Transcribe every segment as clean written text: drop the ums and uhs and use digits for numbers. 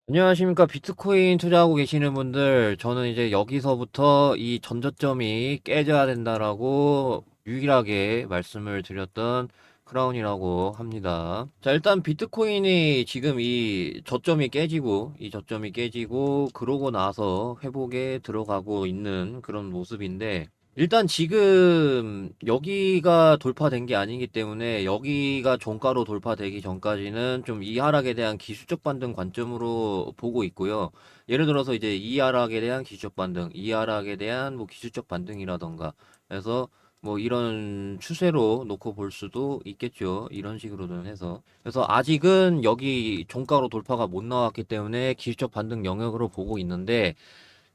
안녕하십니까. 비트코인 투자하고 계시는 분들, 저는 이제 여기서부터 이 전저점이 깨져야 된다라고 유일하게 말씀을 드렸던 크라운이라고 합니다. 자, 일단 비트코인이 지금 이 저점이 깨지고, 그러고 나서 회복에 들어가고 있는 그런 모습인데, 일단 지금 여기가 돌파된 게 아니기 때문에 여기가 종가로 돌파되기 전까지는 좀 이 하락에 대한 기술적 반등 관점으로 보고 있고요. 예를 들어서 이제 이 하락에 대한 기술적 반등, 이 하락에 대한 뭐 기술적 반등이라던가 해서 뭐 이런 추세로 놓고 볼 수도 있겠죠. 이런 식으로는 해서. 그래서 아직은 여기 종가로 돌파가 못 나왔기 때문에 기술적 반등 영역으로 보고 있는데,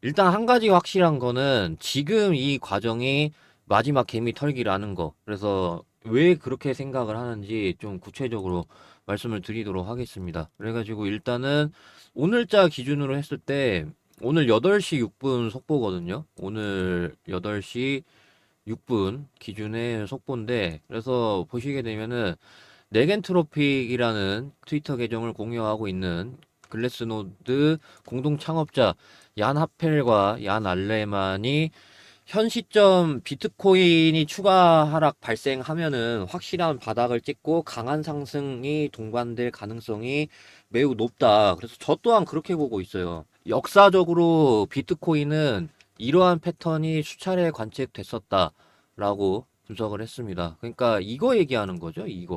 일단 한 가지 확실한 거는 지금 이 과정이 마지막 개미 털기라는 거. 그래서 왜 그렇게 생각을 하는지 좀 구체적으로 말씀을 드리도록 하겠습니다. 그래가지고 일단은 오늘자 기준으로 했을 때 오늘 8시 6분 속보거든요. 오늘 8시 6분 기준의 속보인데, 그래서 보시게 되면은 네겐트로픽이라는 트위터 계정을 공유하고 있는 글래스노드 공동 창업자 얀 하펠과 얀 알레만이 현 시점 비트코인이 추가 하락 발생하면은 확실한 바닥을 찍고 강한 상승이 동반될 가능성이 매우 높다. 그래서 저 또한 그렇게 보고 있어요. 역사적으로 비트코인은 이러한 패턴이 수차례 관측됐었다라고 분석을 했습니다. 그러니까 이거 얘기하는 거죠. 이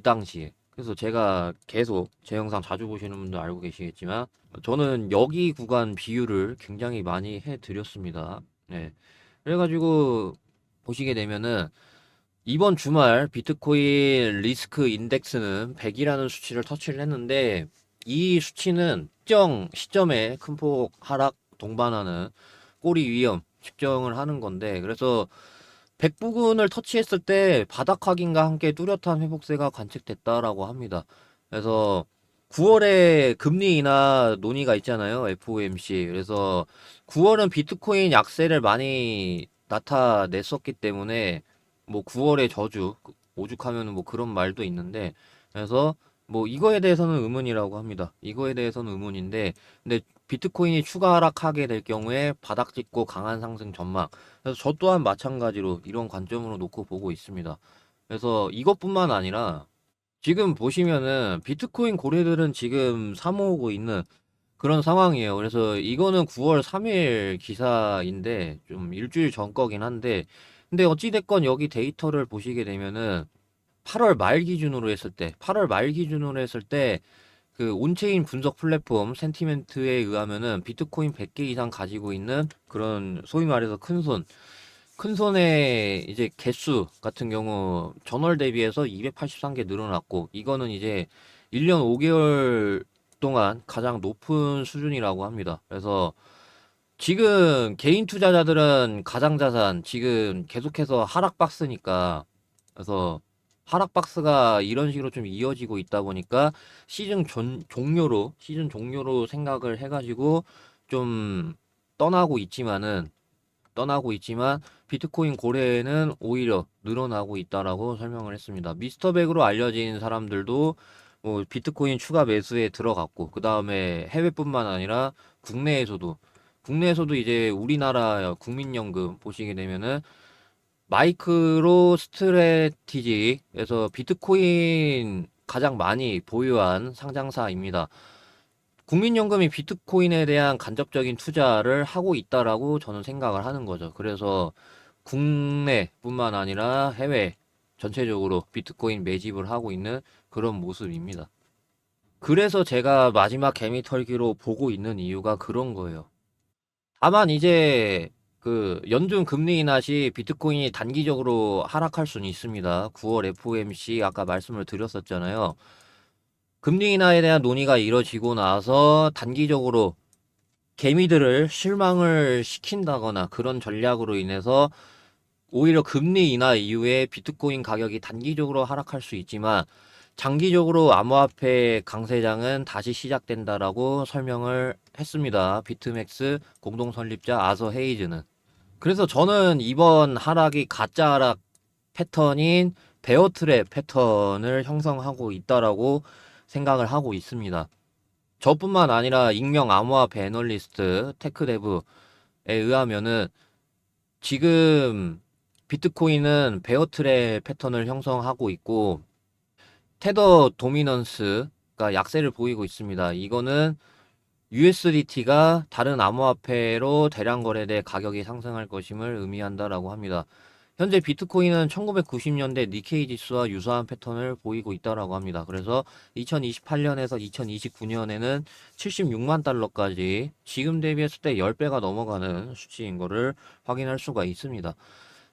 당시에. 그래서 제가 계속 제 영상 자주 보시는 분들 알고 계시겠지만, 저는 여기 구간 비율을 굉장히 많이 해드렸습니다. 네. 그래가지고 보시게 되면은 이번 주말 비트코인 리스크 인덱스는 100이라는 수치를 터치를 했는데, 이 수치는 특정 시점에 큰 폭 하락 동반하는 꼬리 위험 측정을 하는 건데, 그래서 100 부근을 터치했을 때 바닥 확인과 함께 뚜렷한 회복세가 관측됐다라고 합니다. 그래서 9월에 금리 인하 논의가 있잖아요. FOMC. 그래서 9월은 비트코인 약세를 많이 나타냈었기 때문에 뭐 9월의 저주, 오죽하면 뭐 그런 말도 있는데, 그래서 뭐 이거에 대해서는 의문이라고 합니다. 이거에 대해서는 의문인데, 근데 비트코인이 추가 하락하게 될 경우에 바닥 찍고 강한 상승 전망. 그래서 저 또한 마찬가지로 이런 관점으로 놓고 보고 있습니다. 그래서 이것뿐만 아니라 지금 보시면은 비트코인 고래들은 지금 사모으고 있는 그런 상황이에요. 그래서 이거는 9월 3일 기사인데 좀 일주일 전 거긴 한데, 근데 어찌됐건 여기 데이터를 보시게 되면은 8월 말 기준으로 했을 때 그 온체인 분석 플랫폼 센티멘트에 의하면은 비트코인 100개 이상 가지고 있는 그런 소위 말해서 큰 손의 이제 개수 같은 경우 전월 대비해서 283개 늘어났고, 이거는 이제 1년 5개월 동안 가장 높은 수준이라고 합니다. 그래서 지금 개인 투자자들은 가상자산 지금 계속해서 하락 박스니까, 그래서 하락 박스가 이런 식으로 좀 이어지고 있다 보니까 시즌 종료로 생각을 해가지고 좀 떠나고 있지만은 떠나고 있지만 비트코인 거래는 오히려 늘어나고 있다라고 설명을 했습니다. 미스터백으로 알려진 사람들도 뭐 비트코인 추가 매수에 들어갔고, 그 다음에 해외뿐만 아니라 국내에서도 국내에서도 이제 우리나라 국민연금 보시게 되면은 마이크로 스트레티지에서 비트코인 가장 많이 보유한 상장사입니다. 국민연금이 비트코인에 대한 간접적인 투자를 하고 있다라고 저는 생각을 하는 거죠. 그래서 국내뿐만 아니라 해외 전체적으로 비트코인 매집을 하고 있는 그런 모습입니다. 그래서 제가 마지막 개미 털기로 보고 있는 이유가 그런 거예요. 다만 이제 그 연준 금리 인하 시 비트코인이 단기적으로 하락할 수는 있습니다. 9월 FOMC 아까 말씀을 드렸었잖아요. 금리 인하에 대한 논의가 이뤄지고 나서 단기적으로 개미들을 실망을 시킨다거나 그런 전략으로 인해서 오히려 금리 인하 이후에 비트코인 가격이 단기적으로 하락할 수 있지만, 장기적으로 암호화폐 강세장은 다시 시작된다라고 설명을 했습니다. 비트맥스 공동 설립자 아서 헤이즈는. 그래서 저는 이번 하락이 가짜 하락 패턴인 베어트랩 패턴을 형성하고 있다라고 생각을 하고 있습니다. 저뿐만 아니라 익명 암호화폐 애널리스트 테크데브에 의하면은 지금 비트코인은 베어트랩 패턴을 형성하고 있고 테더 도미넌스가 약세를 보이고 있습니다. 이거는 USDT가 다른 암호화폐로 대량 거래돼 가격이 상승할 것임을 의미한다라고 합니다. 현재 비트코인은 1990년대 니케이 지수와 유사한 패턴을 보이고 있다라고 합니다. 그래서 2028년에서 2029년에는 76만 달러까지 지금 대비했을 때 10배가 넘어가는 수치인 거를 확인할 수가 있습니다.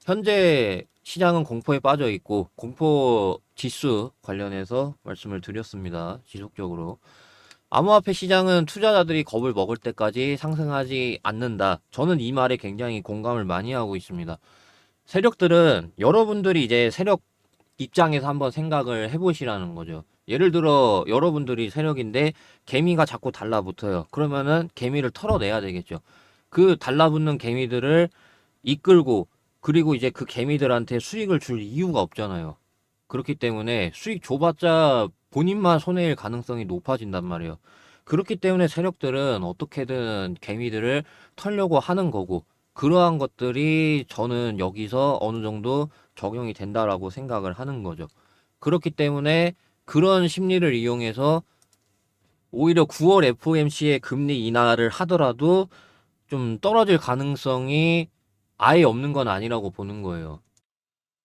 현재 시장은 공포에 빠져 있고 공포 지수 관련해서 말씀을 드렸습니다. 지속적으로. 암호화폐 시장은 투자자들이 겁을 먹을 때까지 상승하지 않는다. 저는 이 말에 굉장히 공감을 많이 하고 있습니다. 세력들은 여러분들이 이제 세력 입장에서 한번 생각을 해보시라는 거죠. 예를 들어 여러분들이 세력인데 개미가 자꾸 달라붙어요. 그러면은 개미를 털어내야 되겠죠. 그 달라붙는 개미들을 이끌고 그리고 이제 그 개미들한테 수익을 줄 이유가 없잖아요. 그렇기 때문에 수익 줘봤자 본인만 손해일 가능성이 높아진단 말이에요. 그렇기 때문에 세력들은 어떻게든 개미들을 털려고 하는 거고, 그러한 것들이 저는 여기서 어느 정도 적용이 된다라고 생각을 하는 거죠. 그렇기 때문에 그런 심리를 이용해서 오히려 9월 FOMC의 금리 인하를 하더라도 좀 떨어질 가능성이 아예 없는 건 아니라고 보는 거예요.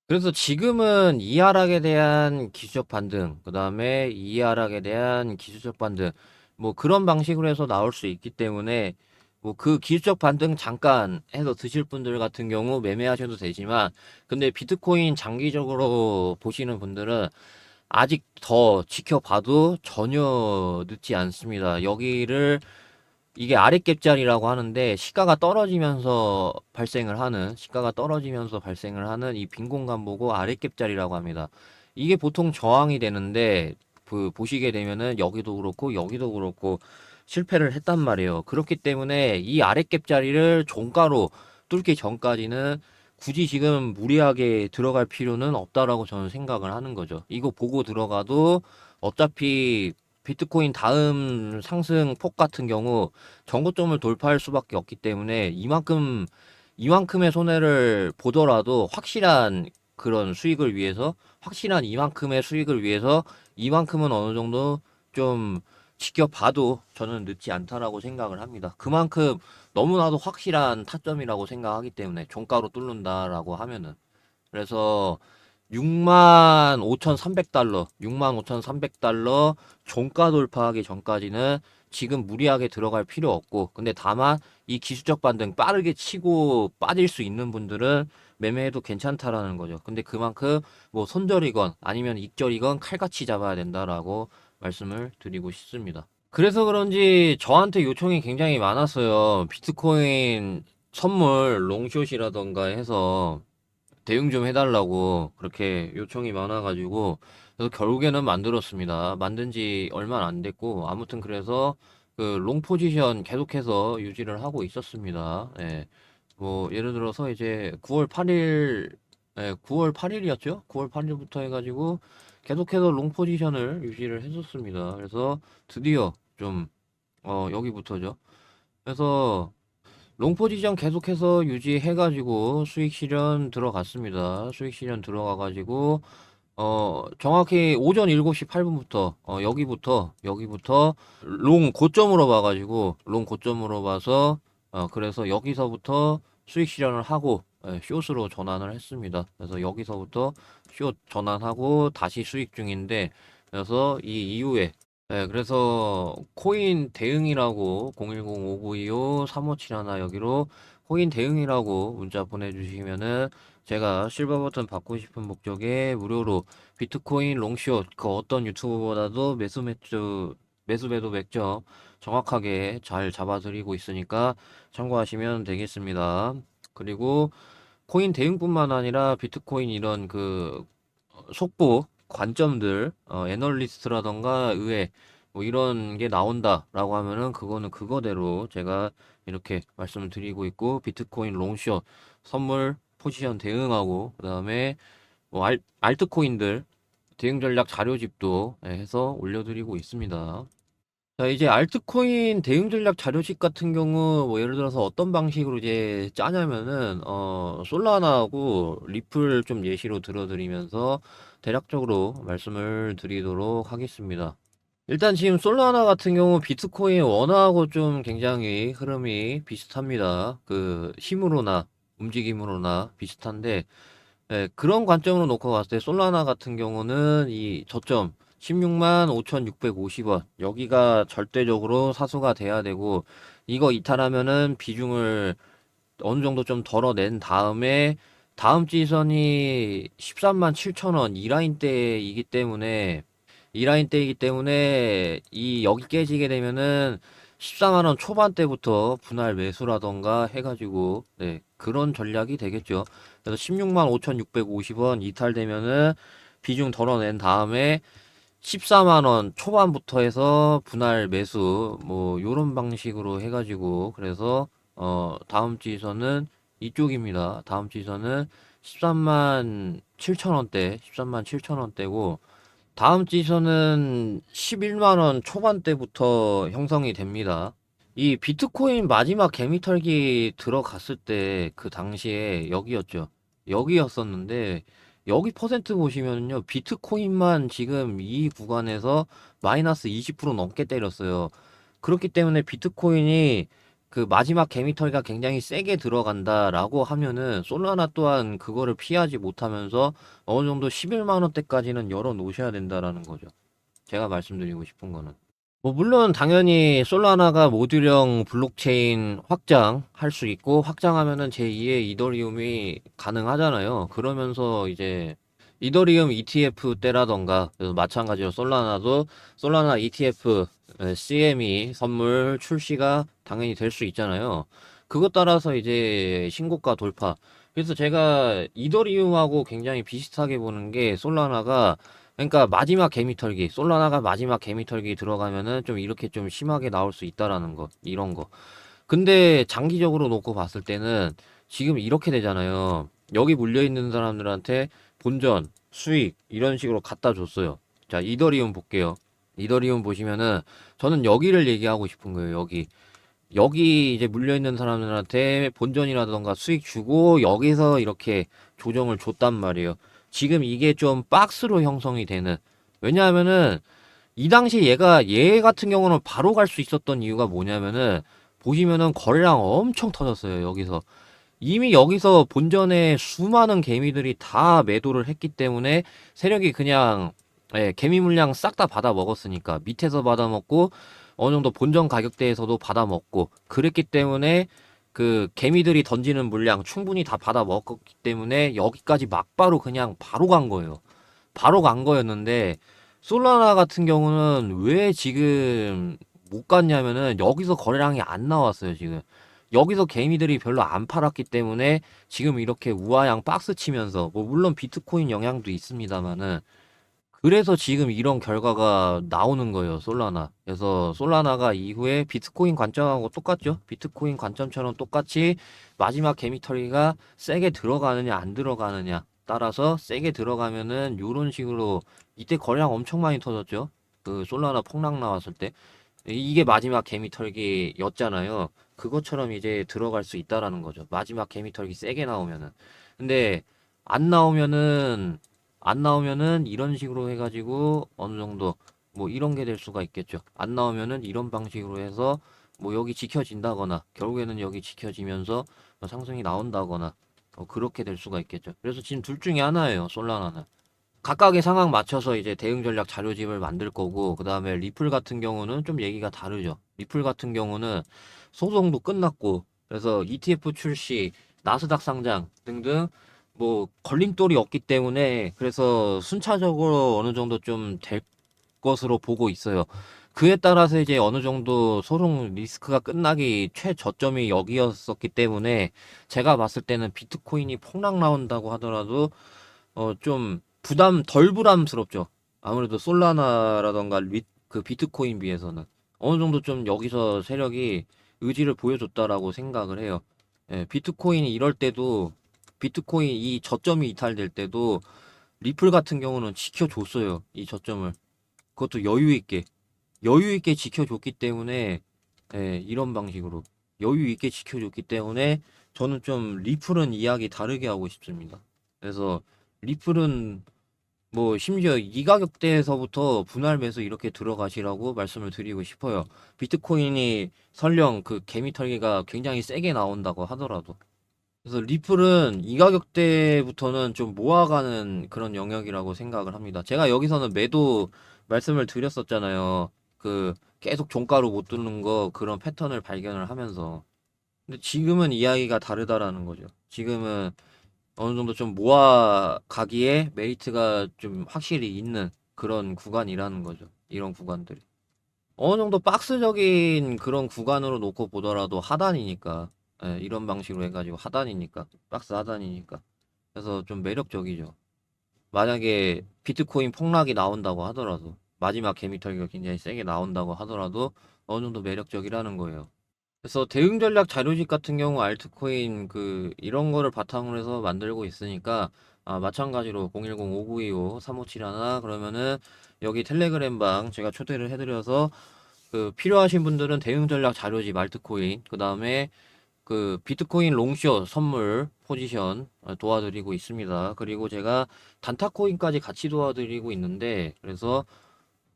그래서 지금은 이 하락에 대한 기술적 반등, 그 다음에 이 하락에 대한 기술적 반등, 뭐 그런 방식으로 해서 나올 수 있기 때문에 뭐 그 기술적 반등 잠깐 해서 드실 분들 같은 경우 매매하셔도 되지만, 근데 비트코인 장기적으로 보시는 분들은 아직 더 지켜봐도 전혀 늦지 않습니다. 여기를 이게 아랫갭자리라고 하는데 시가가 떨어지면서 발생을 하는 이 빈 공간 보고 아랫갭자리라고 합니다. 이게 보통 저항이 되는데 그 보시게 되면은 여기도 그렇고 여기도 그렇고 실패를 했단 말이에요. 그렇기 때문에 이 아랫갭자리를 종가로 뚫기 전까지는 굳이 지금 무리하게 들어갈 필요는 없다라고 저는 생각을 하는 거죠. 이거 보고 들어가도 어차피 비트코인 다음 상승 폭 같은 경우 정고점을 돌파할 수밖에 없기 때문에 이만큼의 손해를 보더라도 확실한 이만큼의 수익을 위해서 이만큼은 어느 정도 좀 지켜봐도 저는 늦지 않다라고 생각을 합니다. 그만큼 너무나도 확실한 타점이라고 생각하기 때문에 종가로 뚫는다라고 하면은. 그래서 65,300달러 종가 돌파하기 전까지는 지금 무리하게 들어갈 필요 없고, 근데 다만 이 기술적 반등 빠르게 치고 빠질 수 있는 분들은 매매해도 괜찮다라는 거죠. 근데 그만큼 뭐 손절이건 아니면 익절이건 칼같이 잡아야 된다라고 말씀을 드리고 싶습니다. 그래서 그런지 저한테 요청이 굉장히 많았어요. 비트코인 선물 롱숏이라던가 해서 대응 좀 해달라고 그렇게 요청이 많아가지고 그래서 결국에는 만들었습니다. 만든 지 얼마 안 됐고 아무튼 그래서 그 롱 포지션 계속해서 유지를 하고 있었습니다. 예. 뭐 예를 들어서 이제 9월 8일 9월 8일이었죠? 9월 8일부터 해가지고 계속해서 롱 포지션을 유지를 했었습니다. 그래서 드디어 좀 여기부터죠. 그래서 롱 포지션 계속해서 유지해가지고 수익 실현 들어갔습니다. 수익 실현 들어가가지고 정확히 오전 7시 8분부터 여기부터 롱 고점으로 봐서 그래서 여기서부터 수익 실현을 하고 숏으로 전환을 했습니다. 그래서 여기서부터 숏 전환하고 다시 수익 중인데, 그래서 이 이후에 그래서 코인 대응이라고 010-5925-3571 여기로 코인 대응이라고 문자 보내주시면은 제가 실버 버튼 받고 싶은 목적에 무료로 비트코인 롱숏 그 어떤 유튜버보다도 매수 매도 맥점 정확하게 잘 잡아드리고 있으니까 참고하시면 되겠습니다. 그리고 코인 대응뿐만 아니라 비트코인 이런 그 속보 관점들 애널리스트라던가 의뢰 뭐 이런 게 나온다라고 하면은 그거는 그거대로 제가 이렇게 말씀을 드리고 있고, 비트코인 롱숏 선물 포지션 대응하고 그다음에 뭐 알트코인들 대응 전략 자료집도 해서 올려드리고 있습니다. 자, 이제 알트코인 대응 전략 자료집 같은 경우, 뭐, 예를 들어서 어떤 방식으로 이제 짜냐면은, 솔라나하고 리플 좀 예시로 들어드리면서 대략적으로 말씀을 드리도록 하겠습니다. 일단 지금 솔라나 같은 경우 비트코인 원화하고 좀 굉장히 흐름이 비슷합니다. 그 힘으로나 움직임으로나 비슷한데, 예, 그런 관점으로 놓고 봤을 때 솔라나 같은 경우는 이 저점 16만 5,650원 여기가 절대적으로 사수가 돼야 되고 이거 이탈하면은 비중을 어느 정도 좀 덜어낸 다음에 다음 지선이 13만 7천 원 이 라인대이기 때문에 이 여기 깨지게 되면은 14만 원 초반대부터 분할 매수라던가 해가지고 네 그런 전략이 되겠죠. 그래서 16만 5,650원 이탈되면은 비중 덜어낸 다음에 14만 원 초반부터 해서 분할 매수 뭐 요런 방식으로 해가지고 그래서 다음 지선은 이쪽입니다. 다음 지선은 13만 7천 원대, 13만 7천 원대고 다음 지선은 11만 원 초반대부터 형성이 됩니다. 이 비트코인 마지막 개미털기 들어갔을 때 그 당시에 여기였죠. 여기였었는데 여기 퍼센트 보시면요. 비트코인만 지금 이 구간에서 마이너스 20% 넘게 때렸어요. 그렇기 때문에 비트코인이 그 마지막 개미털기가 굉장히 세게 들어간다라고 하면은 솔라나 또한 그거를 피하지 못하면서 어느 정도 11만 원대까지는 열어 놓으셔야 된다라는 거죠. 제가 말씀드리고 싶은 거는. 뭐 물론 당연히 솔라나가 모듈형 블록체인 확장할 수 있고 확장하면은 제2의 이더리움이 가능하잖아요. 그러면서 이제 이더리움 ETF 때라던가 그래서 마찬가지로 솔라나도 솔라나 ETF CME 선물 출시가 당연히 될 수 있잖아요. 그것 따라서 이제 신고가 돌파. 그래서 제가 이더리움하고 굉장히 비슷하게 보는 게 솔라나가 그러니까 마지막 개미털기, 솔라나가 마지막 개미털기 들어가면은 좀 이렇게 좀 심하게 나올 수 있다라는 거, 이런 거. 근데 장기적으로 놓고 봤을 때는 지금 이렇게 되잖아요. 여기 물려있는 사람들한테 본전, 수익, 이런 식으로 갖다 줬어요. 자, 이더리움 볼게요. 이더리움 보시면은 저는 여기를 얘기하고 싶은 거예요, 여기. 여기 이제 물려있는 사람들한테 본전이라던가 수익 주고 여기서 이렇게 조정을 줬단 말이에요. 지금 이게 좀 박스로 형성이 되는. 왜냐하면은 이 당시 얘 같은 경우는 바로 갈 수 있었던 이유가 뭐냐면은 보시면은 거래량 엄청 터졌어요. 여기서. 이미 여기서 본전에 수많은 개미들이 다 매도를 했기 때문에 세력이 그냥 예, 개미 물량 싹 다 받아 먹었으니까 밑에서 받아 먹고 어느 정도 본전 가격대에서도 받아 먹고 그랬기 때문에 그 개미들이 던지는 물량 충분히 다 받아 먹었기 때문에 여기까지 막바로 그냥 바로 간 거예요. 바로 간 거였는데 솔라나 같은 경우는 왜 지금 못 갔냐면은 여기서 거래량이 안 나왔어요, 지금. 여기서 개미들이 별로 안 팔았기 때문에 지금 이렇게 우아양 박스 치면서 뭐 물론 비트코인 영향도 있습니다만은 그래서 지금 이런 결과가 나오는 거예요, 솔라나. 그래서 솔라나가 이후에 비트코인 관점하고 똑같죠? 비트코인 관점처럼 똑같이 마지막 개미털기가 세게 들어가느냐, 안 들어가느냐 따라서 세게 들어가면은 요런 식으로 이때 거래량 엄청 많이 터졌죠? 그 솔라나 폭락 나왔을 때. 이게 마지막 개미털기였잖아요. 그것처럼 이제 들어갈 수 있다라는 거죠. 마지막 개미털기 세게 나오면은. 근데 안 나오면은 이런 식으로 해가지고 어느 정도 뭐 이런 게 될 수가 있겠죠. 안 나오면은 이런 방식으로 해서 뭐 여기 지켜진다거나 결국에는 여기 지켜지면서 뭐 상승이 나온다거나 그렇게 될 수가 있겠죠. 그래서 지금 둘 중에 하나예요. 솔라나는. 각각의 상황 맞춰서 이제 대응 전략 자료집을 만들 거고, 그 다음에 리플 같은 경우는 좀 얘기가 다르죠. 리플 같은 경우는 소송도 끝났고, 그래서 ETF 출시, 나스닥 상장 등등 뭐 걸림돌이 없기 때문에 그래서 순차적으로 어느 정도 좀 될 것으로 보고 있어요. 그에 따라서 이제 어느 정도 소송 리스크가 끝나기 최저점이 여기였었기 때문에 제가 봤을 때는 비트코인이 폭락 나온다고 하더라도 좀 덜 부담스럽죠. 아무래도 솔라나라던가 그 비트코인 비해서는 어느 정도 좀 여기서 세력이 의지를 보여줬다라고 생각을 해요. 예, 비트코인이 이럴 때도 비트코인 이 저점이 이탈될 때도 리플 같은 경우는 지켜줬어요. 이 저점을. 그것도 여유 있게. 여유 있게 지켜줬기 때문에 예, 이런 방식으로 여유 있게 지켜줬기 때문에 저는 좀 리플은 이야기 다르게 하고 싶습니다. 그래서 리플은 뭐 심지어 이 가격대에서부터 분할 매수 이렇게 들어가시라고 말씀을 드리고 싶어요. 비트코인이 설령 그 개미 털기가 굉장히 세게 나온다고 하더라도. 그래서 리플은 이 가격대부터는 좀 모아가는 그런 영역이라고 생각을 합니다. 제가 여기서는 매도 말씀을 드렸었잖아요. 그 계속 종가로 못 뚫는 거 그런 패턴을 발견을 하면서. 근데 지금은 이야기가 다르다라는 거죠. 지금은 어느 정도 좀 모아가기에 메리트가 좀 확실히 있는 그런 구간이라는 거죠. 이런 구간들이. 어느 정도 박스적인 그런 구간으로 놓고 보더라도 하단이니까. 예, 이런 방식으로 해가지고 하단이니까. 박스 하단이니까. 그래서 좀 매력적이죠. 만약에 비트코인 폭락이 나온다고 하더라도, 마지막 개미털기가 굉장히 세게 나온다고 하더라도 어느 정도 매력적이라는 거예요. 그래서 대응 전략 자료집 같은 경우 알트코인 이런 거를 바탕으로 해서 만들고 있으니까 마찬가지로 010-5925-3571 그러면은 여기 텔레그램 방 제가 초대를 해드려서 필요하신 분들은 대응 전략 자료집 알트코인 그다음에 비트코인 롱숏 선물 포지션 도와드리고 있습니다. 그리고 제가 단타코인까지 같이 도와드리고 있는데 그래서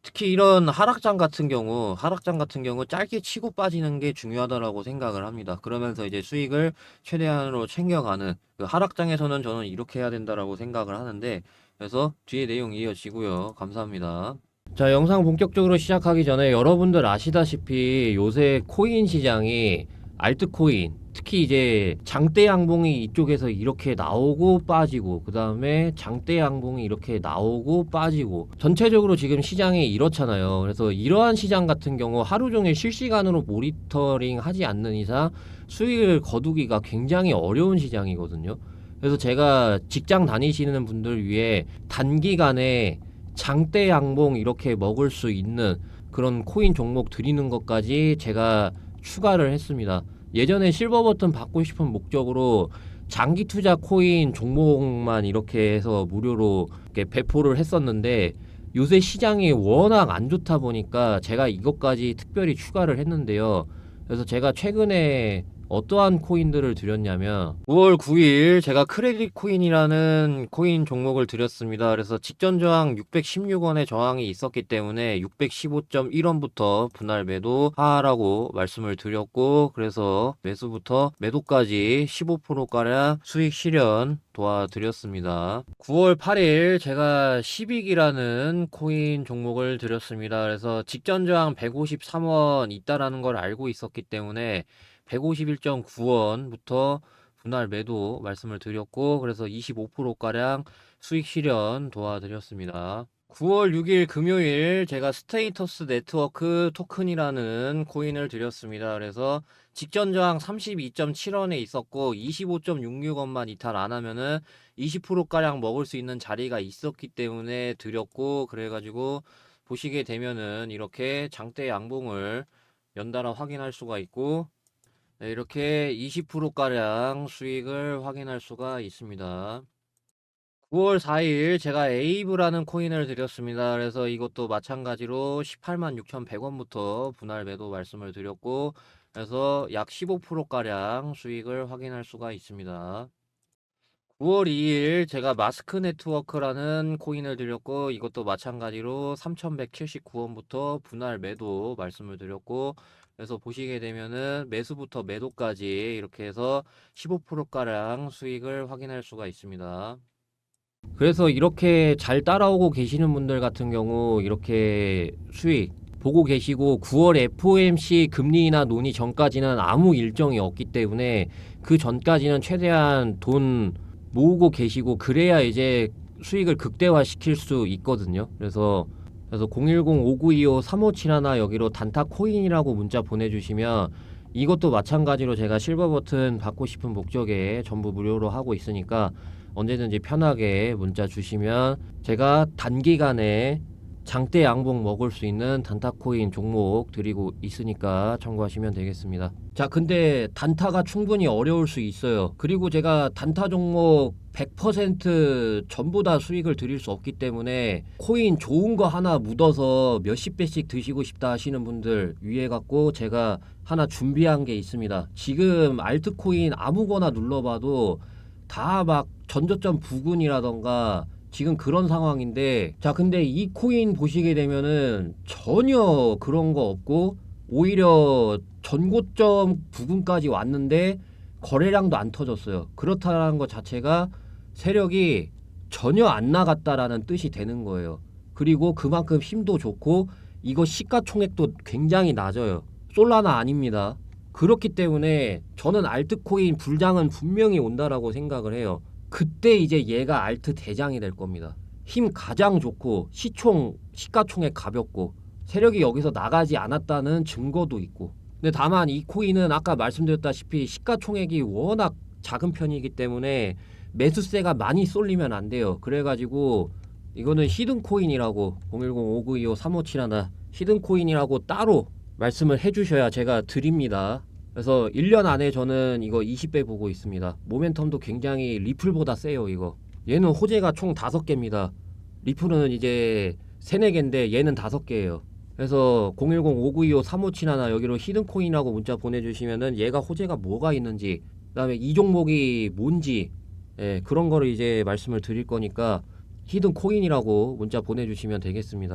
특히 이런 하락장 같은 경우 짧게 치고 빠지는 게 중요하다라고 생각을 합니다. 그러면서 이제 수익을 최대한으로 챙겨가는 하락장에서는 저는 이렇게 해야 된다라고 생각을 하는데 그래서 뒤에 내용 이어지고요. 감사합니다. 자, 영상 본격적으로 시작하기 전에 여러분들 아시다시피 요새 코인 시장이 알트코인, 특히 이제 장대 양봉이 이쪽에서 이렇게 나오고 빠지고, 그 다음에 장대 양봉이 이렇게 나오고 빠지고, 전체적으로 지금 시장이 이렇잖아요. 그래서 이러한 시장 같은 경우 하루 종일 실시간으로 모니터링 하지 않는 이상 수익을 거두기가 굉장히 어려운 시장이거든요. 그래서 제가 직장 다니시는 분들 위해 단기간에 장대 양봉 이렇게 먹을 수 있는 그런 코인 종목 드리는 것까지 제가 추가를 했습니다. 예전에 실버 버튼 받고 싶은 목적으로 장기 투자 코인 종목만 이렇게 해서 무료로 이렇게 배포를 했었는데 요새 시장이 워낙 안 좋다 보니까 제가 이것까지 특별히 추가를 했는데요. 그래서 제가 최근에 어떠한 코인들을 드렸냐면 9월 9일 제가 크레딧 코인이라는 코인 종목을 드렸습니다. 그래서 직전 저항 616원의 저항이 있었기 때문에 615.1원부터 분할 매도 하라고 말씀을 드렸고 그래서 매수부터 매도까지 15%가량 수익 실현 도와드렸습니다. 9월 8일 제가 10익이라는 코인 종목을 드렸습니다. 그래서 직전 저항 153원 있다라는 걸 알고 있었기 때문에 151.9원부터 분할 매도 말씀을 드렸고 그래서 25%가량 수익 실현 도와드렸습니다. 9월 6일 금요일 제가 스테이터스 네트워크 토큰이라는 코인을 드렸습니다. 그래서 직전 저항 32.7원에 있었고 25.66원만 이탈 안 하면은 20%가량 먹을 수 있는 자리가 있었기 때문에 드렸고 그래가지고 보시게 되면은 이렇게 장대 양봉을 연달아 확인할 수가 있고 네, 이렇게 20%가량 수익을 확인할 수가 있습니다. 9월 4일 제가 에이브라는 코인을 드렸습니다. 그래서 이것도 마찬가지로 186,100원부터 분할 매도 말씀을 드렸고 그래서 약 15%가량 수익을 확인할 수가 있습니다. 9월 2일 제가 마스크 네트워크라는 코인을 드렸고 이것도 마찬가지로 3,179원부터 분할 매도 말씀을 드렸고 그래서 보시게 되면은 매수부터 매도까지 이렇게 해서 15%가량 수익을 확인할 수가 있습니다. 그래서 이렇게 잘 따라오고 계시는 분들 같은 경우 이렇게 수익 보고 계시고 9월 FOMC 금리 인하 논의 전까지는 아무 일정이 없기 때문에 그 전까지는 최대한 돈 모으고 계시고 그래야 이제 수익을 극대화시킬 수 있거든요. 그래서 010-5925-3571 여기로 단타 코인이라고 문자 보내주시면 이것도 마찬가지로 제가 실버 버튼 받고 싶은 목적에 전부 무료로 하고 있으니까 언제든지 편하게 문자 주시면 제가 단기간에 장대 양봉 먹을 수 있는 단타코인 종목 드리고 있으니까 참고하시면 되겠습니다. 자, 근데 단타가 충분히 어려울 수 있어요. 그리고 제가 단타 종목 100% 전부 다 수익을 드릴 수 없기 때문에 코인 좋은 거 하나 묻어서 몇십 배씩 드시고 싶다 하시는 분들 위해 갖고 제가 하나 준비한 게 있습니다. 지금 알트코인 아무거나 눌러봐도 다 막 전저점 부근이라던가 지금 그런 상황인데, 자, 근데 이 코인 보시게 되면은 전혀 그런 거 없고 오히려 전고점 부근까지 왔는데 거래량도 안 터졌어요. 그렇다는 것 자체가 세력이 전혀 안 나갔다라는 뜻이 되는 거예요. 그리고 그만큼 힘도 좋고 이거 시가총액도 굉장히 낮아요. 솔라나 아닙니다. 그렇기 때문에 저는 알트코인 불장은 분명히 온다라고 생각을 해요. 그때 이제 얘가 알트 대장이 될 겁니다. 힘 가장 좋고 시가총액 가볍고 세력이 여기서 나가지 않았다는 증거도 있고. 근데 다만 이 코인은 아까 말씀드렸다시피 시가총액이 워낙 작은 편이기 때문에 매수세가 많이 쏠리면 안 돼요. 그래가지고 이거는 히든코인이라고 010-5925-3571 히든코인이라고 따로 말씀을 해주셔야 제가 드립니다. 그래서 1년 안에 저는 이거 20배 보고 있습니다. 모멘텀도 굉장히 리플보다 세요. 이거 얘는 호재가 총 5개입니다. 리플은 이제 3, 4개인데 얘는 5개예요. 그래서 010-5925-3571 여기로 히든코인이라고 문자 보내주시면은 얘가 호재가 뭐가 있는지, 그 다음에 이 종목이 뭔지, 예, 그런 거를 이제 말씀을 드릴 거니까 히든코인이라고 문자 보내주시면 되겠습니다.